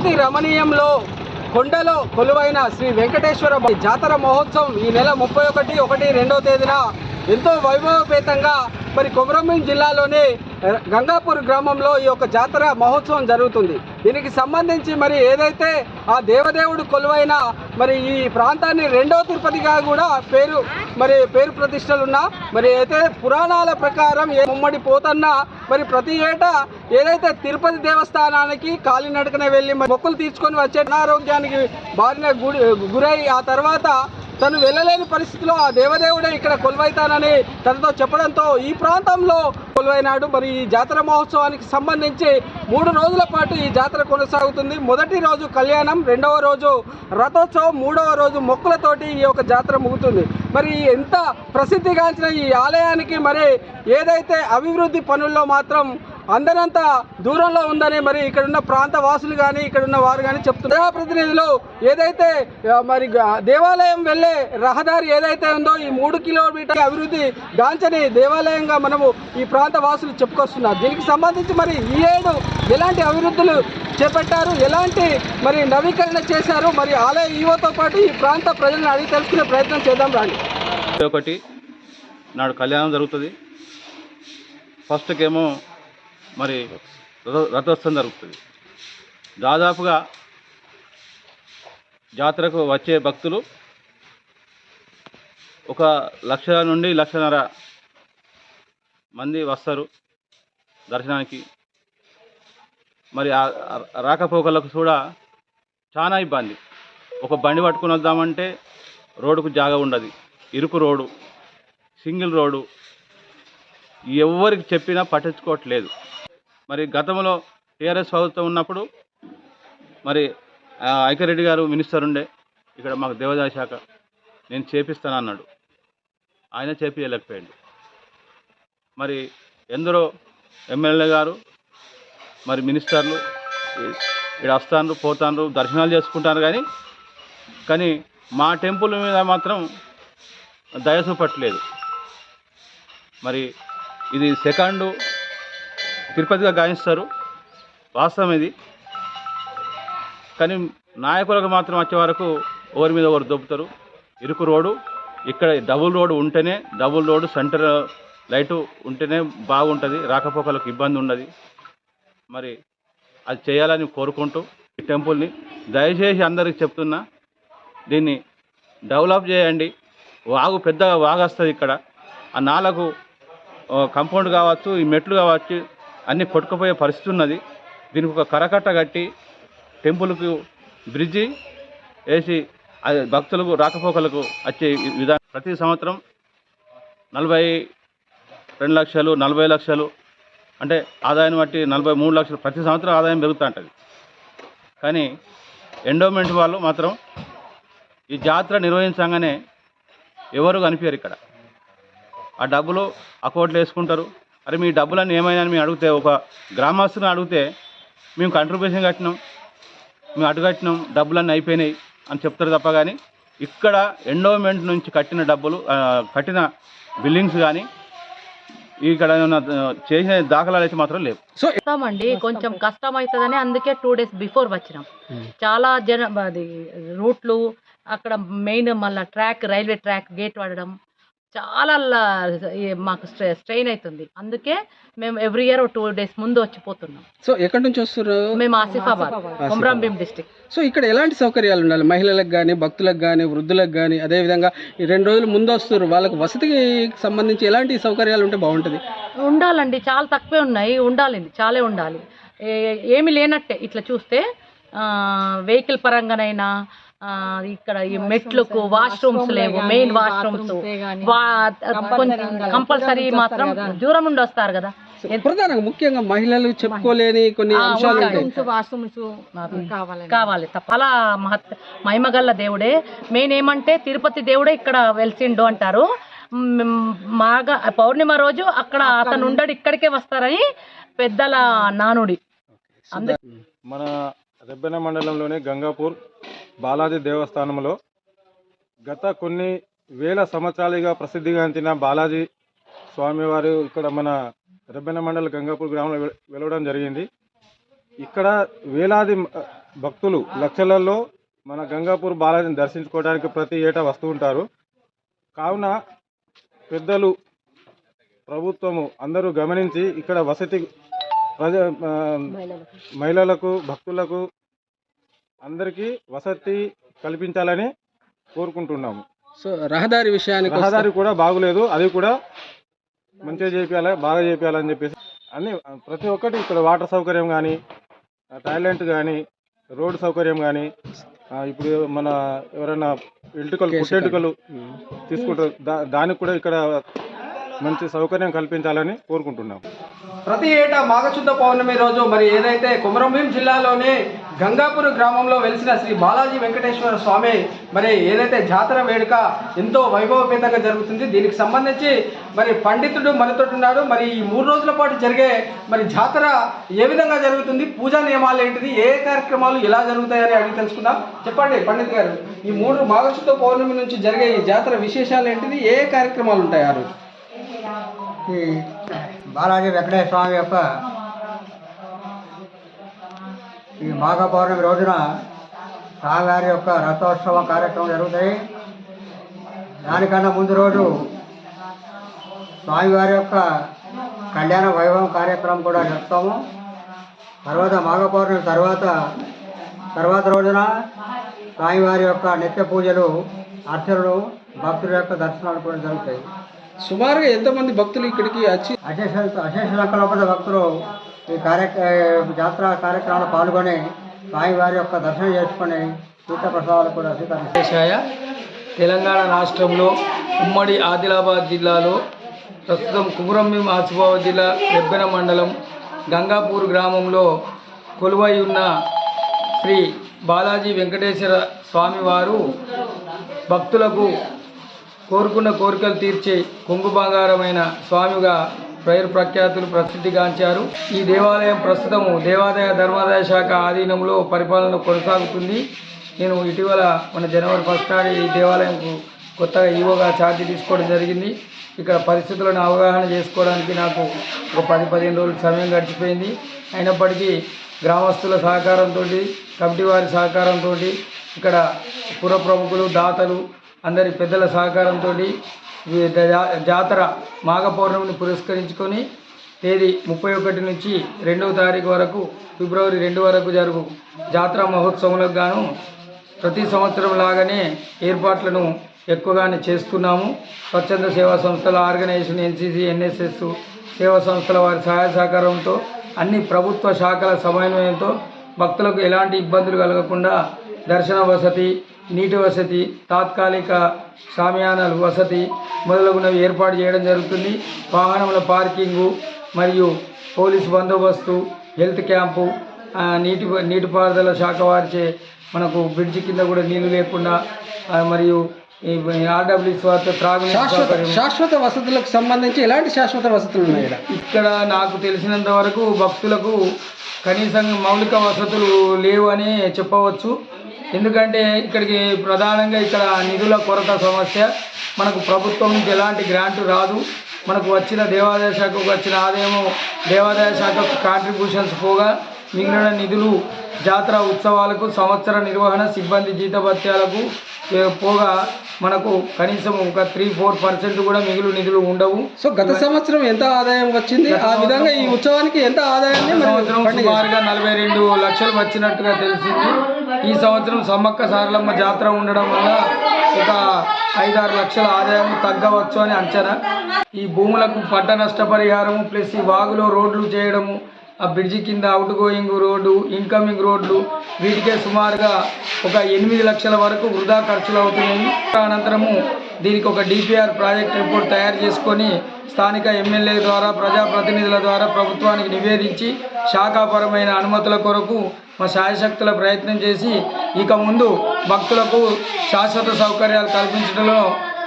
ప్రకృతి రమణీయంలో కొండలో కొలువైన శ్రీ వెంకటేశ్వర జాతర మహోత్సవం ఈ నెల 31/1/2 తేదీన ఎంతో వైభవపేతంగా మరి కొమరంభీం జిల్లాలోని గంగాపూర్ గ్రామంలో ఈ యొక్క జాతర మహోత్సవం జరుగుతుంది. దీనికి సంబంధించి మరి ఏదైతే ఆ దేవదేవుడు కొలువైన మరి ఈ ప్రాంతాన్ని రెండవ తిరుపతిగా కూడా పేరు ప్రతిష్టలున్నా మరి అయితే పురాణాల ప్రకారం ముమ్మడి పోతన్న మరి ప్రతి ఏటా ఏదైతే తిరుపతి దేవస్థానానికి కాలినడకన వెళ్ళి మొక్కులు తీర్చుకొని వచ్చే అనారోగ్యానికి బారిన గురై ఆ తర్వాత తను వెళ్ళలేని పరిస్థితిలో ఆ దేవదేవుడే ఇక్కడ కొలువైతానని తనతో చెప్పడంతో ఈ ప్రాంతంలో కొలువైనాడు. మరి ఈ జాతర మహోత్సవానికి సంబంధించి 3 రోజుల పాటు ఈ జాతర కొనసాగుతుంది. మొదటి రోజు కళ్యాణం, రెండవ రోజు రథోత్సవం, మూడవ రోజు మొక్కులతోటి ఈ యొక్క జాతర ముగుతుంది. మరి ఎంత ప్రసిద్ధిగాంచిన ఈ ఆలయానికి మరి ఏదైతే అభివృద్ధి పనుల్లో మాత్రం అందరంత దూరంలో ఉందని మరి ఇక్కడున్న ప్రాంత వాసులు కానీ ఇక్కడున్న వారు కానీ చెప్తున్నారు. ప్రతినిధులు ఏదైతే మరి దేవాలయం వెళ్ళే రహదారి ఏదైతే ఉందో ఈ 3 కిలోమీటర్ల అభివృద్ధి గాంచని దేవాలయంగా మనము ఈ ప్రాంత వాసులు చెప్పుకొస్తున్నారు. దీనికి సంబంధించి మరి ఈ ఏడు ఎలాంటి అభివృద్ధులు చేపట్టారు, ఎలాంటి మరి నవీకరణ చేశారు, మరి ఆలయ ఈవోతో పాటు ఈ ప్రాంత ప్రజలను అడిగి తెలుసుకునే ప్రయత్నం చేద్దాం రండి. ఒకటి నాడు కళ్యాణం జరుగుతుంది. ఫస్ట్కేమో మరి రథోత్సవం జరుగుతుంది. దాదాపుగా జాతరకు వచ్చే భక్తులు 1,00,000 నుండి 1,50,000 మంది వస్తారు దర్శనానికి. మరి రాకపోకలకు కూడా చాలా ఇబ్బంది. ఒక బండి పట్టుకుని వద్దామంటే రోడ్డుకు జాగా ఉండదు, ఇరుకు రోడ్డు, సింగిల్ రోడ్డు, ఎవరికి చెప్పినా పట్టించుకోవట్లేదు. మరి గతంలో టీఆర్ఎస్ ప్రభుత్వం ఉన్నప్పుడు మరి ఐక్యరెడ్డి గారు మినిస్టర్ ఉండే ఇక్కడ మాకు దేవాదాయ శాఖ, నేను చేపిస్తానన్నాడు, ఆయన చేపించలేకపోయాడు. మరి ఎందరో ఎమ్మెల్యే గారు మరి మినిస్టర్లు ఇక్కడ వస్తాను పోతాను దర్శనాలు చేసుకుంటారు, కానీ మా టెంపుల్ మీద మాత్రం దయ చూపట్లేదు. మరి ఇది సెకండ్ తిరుపతిగా గావిస్తారు, వాస్తవం ఇది. కానీ నాయకులకు మాత్రం వచ్చే వరకు ఎవరి మీద ఒకరు దొబ్బుతారు. ఇరుకు రోడ్డు, ఇక్కడ డబుల్ రోడ్డు ఉంటేనే, డబుల్ రోడ్డు సెంటర్ లైటు ఉంటేనే బాగుంటుంది, రాకపోకలకు ఇబ్బంది ఉండదు. మరి అది చేయాలని కోరుకుంటూ ఈ టెంపుల్ని దయచేసి అందరికి చెప్తున్నా, దీన్ని డెవలప్ చేయండి. వాగు పెద్దగా వాగు వస్తుంది ఇక్కడ, ఆ నాలకు కంపౌండ్ కావచ్చు, ఈ మెట్లు కావచ్చు అన్నీ కొట్టుకుపోయే పరిస్థితి ఉన్నది. దీనికి ఒక కరకట్ట కట్టి టెంపుల్కు బ్రిడ్జి వేసి భక్తులకు రాకపోకలకు వచ్చే విధానం. ప్రతి సంవత్సరం 42 లక్షలు 40 లక్షలు అంటే ఆదాయాన్ని బట్టి 43 లక్షలు ప్రతి సంవత్సరం ఆదాయం పెరుగుతూ ఉంటుంది. కానీ ఎండోమెంట్ వాళ్ళు మాత్రం ఈ జాతర నిర్వహించగానే ఎవరు కనిపించారు ఇక్కడ. ఆ డబ్బులు అకౌంట్లో వేసుకుంటారు. అరే మీ డబ్బులన్నీ ఏమైనా మేము అడిగితే, ఒక గ్రామస్తుని అడిగితే మేము కంట్రిబ్యూషన్ కట్టినాం, మేము అటు కట్టినాం, డబ్బులన్నీ అయిపోయినాయి అని చెప్తారు తప్ప కానీ ఇక్కడ ఎండోమెంట్ నుంచి కట్టిన డబ్బులు కట్టిన బిల్డింగ్స్ కానీ ఇక్కడ చేసిన దాఖలాలు అయితే మాత్రం లేవు. సో అండి కొంచెం కష్టం అవుతుందని అందుకే 2 days బిఫోర్ వచ్చినాం. చాలా అది రూట్లు అక్కడ మెయిన్ మళ్ళీ రైల్వే ట్రాక్ గేట్ పడడం చాలా మాకు స్ట్రెయిన్ అవుతుంది. అందుకే మేము ఎవ్రీ ఇయర్ 2 days ముందు వచ్చిపోతున్నాం. సో ఎక్కడి నుంచి వస్తారు? మేము ఆసిఫాబాద్, కొమరంభీం డిస్ట్రిక్ట్. సో ఇక్కడ ఎలాంటి సౌకర్యాలు ఉండాలి మహిళలకు కానీ, భక్తులకు కానీ, వృద్ధులకు కానీ? అదేవిధంగా ఈ 2 రోజులు ముందు వస్తారు, వాళ్ళకు వసతికి సంబంధించి ఎలాంటి సౌకర్యాలు ఉంటే బాగుంటుంది? ఉండాలండి, చాలా తక్కువే ఉన్నాయి, ఉండాలండి, చాలా ఉండాలి. ఏమి లేనట్టే ఇట్లా చూస్తే వెహికల్ పరంగానైనా ఇక్కడ ఈ మెట్లకు వాష్రూమ్స్ లేవు, మెయిన్ వాష్రూమ్స్ కంపల్సరీ మాత్రం దూరం నుండి వస్తారు కదా. ప్రధానంగా ముఖ్యంగా మహిళలు చెప్పుకోలేని కొన్ని అంశాలు కావాలి. చాలా మహిమగల్ల దేవుడే. మెయిన్ ఏమంటే తిరుపతి దేవుడే ఇక్కడ వెలిసిండు అంటారు. మాగా పౌర్ణిమ రోజు అక్కడ అతను ఉండడు, ఇక్కడికే వస్తారని పెద్దల నానుడి. మన రెబ్బెన మండలంలోని గంగాపూర్ బాలాజీ దేవస్థానంలో గత కొన్ని వేల సంవత్సరాలుగా ప్రసిద్ధిగాంచిన బాలాజీ స్వామివారు ఇక్కడ మన రెబ్బెన మండల గంగాపూర్ గ్రామంలో వెలవడం జరిగింది. ఇక్కడ వేలాది భక్తులు లక్షలలో మన గంగాపూర్ బాలాజీని దర్శించుకోవడానికి ప్రతి ఏటా వస్తూ ఉంటారు. కావున పెద్దలు, ప్రభుత్వము అందరూ గమనించి ఇక్కడ వసతి మహిళలకు, భక్తులకు అందరికీ వసతి కల్పించాలని కోరుకుంటున్నాము. సో రహదారి విషయానికి రహదారి కూడా బాగులేదు, అది కూడా మంచిగా చేయాలి, బాగా చేయాలని చెప్పేసి అన్ని ప్రతి ఒక్కటి ఇక్కడ వాటర్ సౌకర్యం కానీ, టాయిలెట్ కానీ, రోడ్ సౌకర్యం కానీ, ఇప్పుడు మన ఎవరైనా పుట్టెంటుకలు తీసుకుంటారు, దానికి కూడా ఇక్కడ మంచి సౌకర్యం కల్పించాలని కోరుకుంటున్నాం. ప్రతి ఏటా మాఘశుద్ధ పౌర్ణమి రోజు మరి ఏదైతే కొమరంభీం జిల్లాలోని గంగాపూర్ గ్రామంలో వెలిసిన శ్రీ బాలాజీ వెంకటేశ్వర స్వామి మరి ఏదైతే జాతర వేడుక ఎంతో వైభవపేతంగా జరుగుతుంది. దీనికి సంబంధించి మరి పండితుడు మనతోటున్నాడు. మరి ఈ 3 రోజుల పాటు జరిగే మరి జాతర ఏ విధంగా జరుగుతుంది, పూజా నియమాలు ఏంటిది, ఏ కార్యక్రమాలు ఎలా జరుగుతాయని అడిగి తెలుసుకుందాం. చెప్పండి పండిత్ గారు, ఈ 3 మాఘశుద్ధ పౌర్ణమి నుంచి జరిగే ఈ జాతర విశేషాలు ఏంటిది, ఏ కార్యక్రమాలు ఉంటాయి ఆ రోజు? ఈ బాలాజీ వెంకటేశ్వర స్వామి యొక్క ఈ మాఘ పౌర్ణమి రోజున స్వామివారి యొక్క రథోత్సవ కార్యక్రమం జరుగుతాయి. దానికన్నా ముందు రోజు స్వామివారి యొక్క కళ్యాణ వైభవం కార్యక్రమం కూడా జరుపుతాము. తర్వాత మాఘ పౌర్ణమి తర్వాత రోజున స్వామివారి యొక్క నిత్య పూజలు, అర్చనలు, భక్తుల యొక్క దర్శనాలు కూడా జరుగుతాయి. సుమారుగా ఎంతమంది భక్తులు ఇక్కడికి వచ్చి అశేష సంఖ్యలో భక్తులు ఈ జాతర కార్యక్రమంలో పాల్గొని స్వామివారి యొక్క దర్శనం చేసుకొని తీర్థప్రసాదాలు కూడా స్వీకరించారు. తెలంగాణ రాష్ట్రంలో ఉమ్మడి ఆదిలాబాద్ జిల్లాలో ప్రస్తుతం కుమరంభీం ఆసిఫాబాద్ జిల్లా రెబ్బెన మండలం గంగాపూర్ గ్రామంలో కొలువై ఉన్న శ్రీ బాలాజీ వెంకటేశ్వర స్వామివారు భక్తులకు కోరుకున్న కోరికలు తీర్చే కొంగు బంగారమైన స్వామిగా పేరు ప్రఖ్యాతులు ప్రసిద్ధిగాంచారు. ఈ దేవాలయం ప్రస్తుతము దేవాదాయ ధర్మాదాయ శాఖ ఆధీనంలో పరిపాలన కొనసాగుతుంది. నేను ఇటీవల మన జనవరి 1 నాడు ఈ దేవాలయంకు కొత్తగా ఈవోగా ఛార్జీ తీసుకోవడం జరిగింది. ఇక్కడ పరిస్థితులను అవగాహన చేసుకోవడానికి నాకు ఒక 10-15 రోజులు సమయం గడిచిపోయింది. అయినప్పటికీ గ్రామస్తుల సహకారంతో, కమిటీ వారి సహకారంతో, ఇక్కడ పుర ప్రముఖులు, దాతలు అందరి పెద్దల సహకారంతో జాతర మాఘ పౌర్ణమిని పురస్కరించుకొని తేదీ 31 నుంచి 2వ తారీఖు వరకు, ఫిబ్రవరి 2 వరకు జరుగు జాతర మహోత్సవంలకు గాను ప్రతి సంవత్సరం లాగానే ఏర్పాట్లను ఎక్కువగానే చేస్తున్నాము. స్వచ్ఛంద సేవా సంస్థల ఆర్గనైజేషన్, ఎన్సీసీ, ఎన్ఎస్ఎస్ సేవా సంస్థల వారి సహాయ సహకారంతో, అన్ని ప్రభుత్వ శాఖల సమన్వయంతో భక్తులకు ఎలాంటి ఇబ్బందులు కలగకుండా దర్శన వసతి, నీటి వసతి, తాత్కాలిక షామియానాల వసతి మొదలగునవి ఏర్పాటు చేయడం జరుగుతుంది. వాహనముల పార్కింగు మరియు పోలీసు బందోబస్తు, హెల్త్ క్యాంపు, నీటిపారుదల శాఖ వారిచే మనకు బ్రిడ్జి కింద కూడా నీళ్లు లేకుండా మరియు ఆర్డబ్ల్యూఎస్ వారితో త్రాగునీటి శాశ్వత వసతులకు సంబంధించి ఎలాంటి శాశ్వత వసతులు ఉన్నాయి ఇక్కడ నాకు తెలిసినంత వరకు భక్తులకు కనీసం మౌలిక వసతులు లేవు అని చెప్పవచ్చు. ఎందుకంటే ఇక్కడికి ప్రధానంగా ఇక్కడ నిధుల కొరత సమస్య. మనకు ప్రభుత్వం నుంచి ఎలాంటి గ్రాంటు రాదు. మనకు వచ్చిన దేవాదాయ శాఖకు వచ్చిన ఆదాయము దేవాదాయ శాఖకు కాంట్రిబ్యూషన్స్ పోగా మిగిలిన నిధులు జాతర ఉత్సవాలకు, సంవత్సర నిర్వహణ సిబ్బంది జీతభత్యాలకు పోగా మనకు కనీసం ఒక 3-4% కూడా మిగులు నిధులు ఉండవు. సో గత సంవత్సరం ఎంత ఆదాయం వచ్చింది, ఆ విధంగా ఈ ఉత్సవానికి ఎంత ఆదాయాన్ని సుమారుగా 42 లక్షలు వచ్చినట్టుగా తెలిసింది. ఈ సంవత్సరం సమ్మక్క సారలమ్మ జాతర ఉండడం వల్ల ఒక 5-6 లక్షల ఆదాయం తగ్గవచ్చు అని అంచనా. ఈ భూములకు పంట నష్టపరిహారము ప్లస్ ఈ వాగులో రోడ్లు చేయడము, ఆ బ్రిడ్జి కింద అవుట్ గోయింగ్ రోడ్డు, ఇన్కమింగ్ రోడ్లు, వీటికే సుమారుగా ఒక 8 లక్షల వరకు వృధా ఖర్చులు అవుతున్నాయి. అనంతరము దీనికి ఒక డిపిఆర్ ప్రాజెక్ట్ రిపోర్ట్ తయారు చేసుకొని స్థానిక ఎమ్మెల్యే ద్వారా, ప్రజాప్రతినిధుల ద్వారా ప్రభుత్వానికి నివేదించి శాఖాపరమైన అనుమతుల కొరకు మా శాయశక్తుల ప్రయత్నం చేసి ఇక ముందు భక్తులకు శాశ్వత సౌకర్యాలు కల్పించడంలో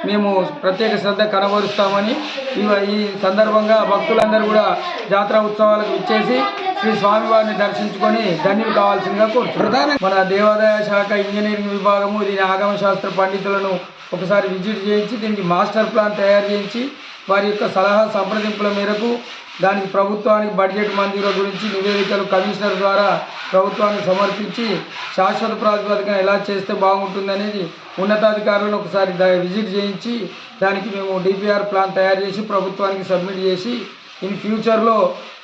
మేము ప్రత్యేక శ్రద్ధ కనబరుస్తామని ఈ సందర్భంగా భక్తులందరూ కూడా జాతర ఉత్సవాలకు ఇచ్చేసి శ్రీ స్వామివారిని దర్శించుకొని ధన్యులు కావాల్సిందిగా కోరుతున్నాను. మన దేవాదాయ శాఖ ఇంజనీరింగ్ విభాగము దీని ఆగమ శాస్త్ర పండితులను ఒకసారి విజిట్ చేయించి దీనికి మాస్టర్ ప్లాన్ తయారు చేయించి వారి యొక్క సలహా సంప్రదింపుల మేరకు దానికి ప్రభుత్వానికి బడ్జెట్ మంజూరు గురించి నివేదికలు కమిషనర్ ద్వారా ప్రభుత్వానికి సమర్పించి శాశ్వత ప్రాతిపదికన ఎలా చేస్తే బాగుంటుందనేది ఉన్నతాధికారులను ఒకసారి విజిట్ చేయించి దానికి మేము డిపిఆర్ ప్లాన్ తయారు చేసి ప్రభుత్వానికి సబ్మిట్ చేసి ఇన్ ఫ్యూచర్లో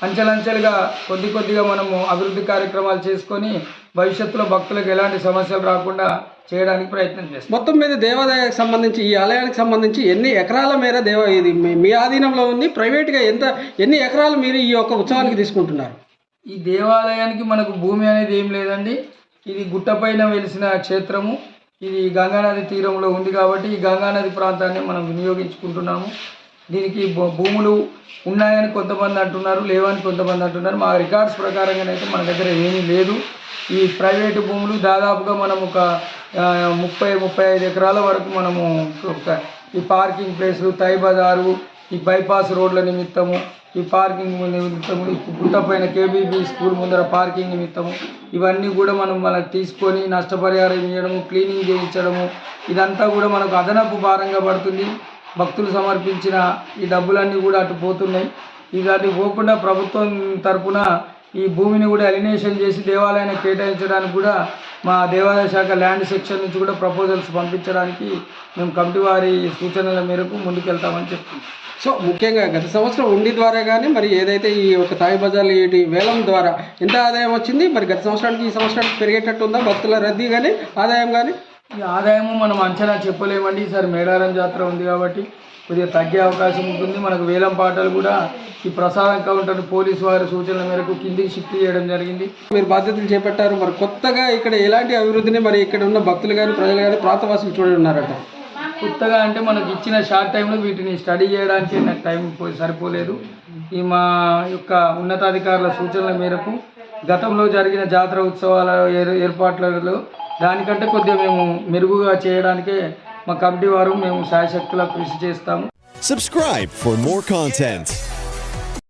అంచెలంచెలుగా కొద్దిగా మనము అభివృద్ధి కార్యక్రమాలు చేసుకొని భవిష్యత్తులో భక్తులకు ఎలాంటి సమస్యలు రాకుండా చేయడానికి ప్రయత్నం చేస్తాం. మొత్తం మీద దేవాలయానికి సంబంధించి ఈ ఆలయానికి సంబంధించి ఎన్ని ఎకరాల మేర ఇది మీ ఆధీనంలో ఉంది? ప్రైవేట్గా ఎన్ని ఎకరాలు మీరు ఈ యొక్క ఉత్సవానికి తీసుకుంటున్నారు? ఈ దేవాలయానికి మనకు భూమి అనేది ఏం లేదండి. ఇది గుట్టపైన వెలిసిన క్షేత్రము. ఇది గంగానది తీరంలో ఉంది కాబట్టి ఈ గంగానది ప్రాంతాన్ని మనం వినియోగించుకుంటున్నాము. దీనికి భూములు ఉన్నాయని కొంతమంది అంటున్నారు, లేవని కొంతమంది అంటున్నారు. మా రికార్డ్స్ ప్రకారంగానైతే మన దగ్గర ఏమీ లేదు. ఈ ప్రైవేటు భూములు దాదాపుగా మనం ఒక 30-35 ఎకరాల వరకు మనము ఈ పార్కింగ్ ప్లేస్లు, తై బజారు, ఈ బైపాస్ రోడ్ల నిమిత్తము, ఈ పార్కింగ్ నిమిత్తము, గుట్టపైన కేబీబీ స్కూల్ ముందర పార్కింగ్ నిమిత్తము ఇవన్నీ కూడా మనకు తీసుకొని నష్టపరిహారం ఇవ్వడము, క్లీనింగ్ చేయించడము, ఇదంతా కూడా మనకు అదనపు భారంగా పడుతుంది. భక్తులు సమర్పించిన ఈ డబ్బులన్నీ కూడా అటు పోతున్నాయి. ఇది అటు పోకుండా ప్రభుత్వం తరపున ఈ భూమిని కూడా ఎలినేషన్ చేసి దేవాలయాన్ని కేటాయించడానికి కూడా మా దేవాదాయ శాఖ ల్యాండ్ సెక్షన్ నుంచి కూడా ప్రపోజల్స్ పంపించడానికి మేము కమిటీ వారి సూచనల మేరకు ముందుకెళ్తామని చెప్తున్నాం. సో ముఖ్యంగా గత సంవత్సరం ఉండి ద్వారా కానీ మరి ఏదైతే ఈ ఒక తాయి బజార్లు ఈ వేలం ద్వారా ఎంత ఆదాయం వచ్చింది, మరి గత సంవత్సరానికి ఈ సంవత్సరానికి పెరిగేటట్టు ఉందా భక్తుల రద్దీ కానీ ఆదాయం కానీ? ఈ ఆదాయము మనం అంచనా చెప్పలేమండి. ఈసారి మేడారం జాతర ఉంది కాబట్టి కొద్దిగా తగ్గే అవకాశం ఉంటుంది. మనకు వేలం పాటలు కూడా ఈ ప్రసాదం కౌంటర్ పోలీసు వారి సూచనల మేరకు కిందికి షిఫ్ట్ చేయడం జరిగింది. మీరు బాధ్యతలు చేపట్టారు. మరి కొత్తగా ఇక్కడ ఎలాంటి అభివృద్ధిని మరి ఇక్కడ ఉన్న భక్తులు కానీ ప్రజలు కానీ ప్రాంతవాసులు చూడి ఉన్నారట? కొత్తగా అంటే మనకు ఇచ్చిన షార్ట్ టైంలో వీటిని స్టడీ చేయడానికి నాకు టైం సరిపోలేదు. ఈ మా యొక్క ఉన్నతాధికారుల సూచనల మేరకు గతంలో జరిగిన జాతర ఉత్సవాల ఏర్పాట్లలో దానికంటే కొద్దిగా మేము మెరుగుగా చేయడానికే మా కమిటీ వారు మేము శాయశక్తులా కృషి చేస్తాము. Subscribe for more content.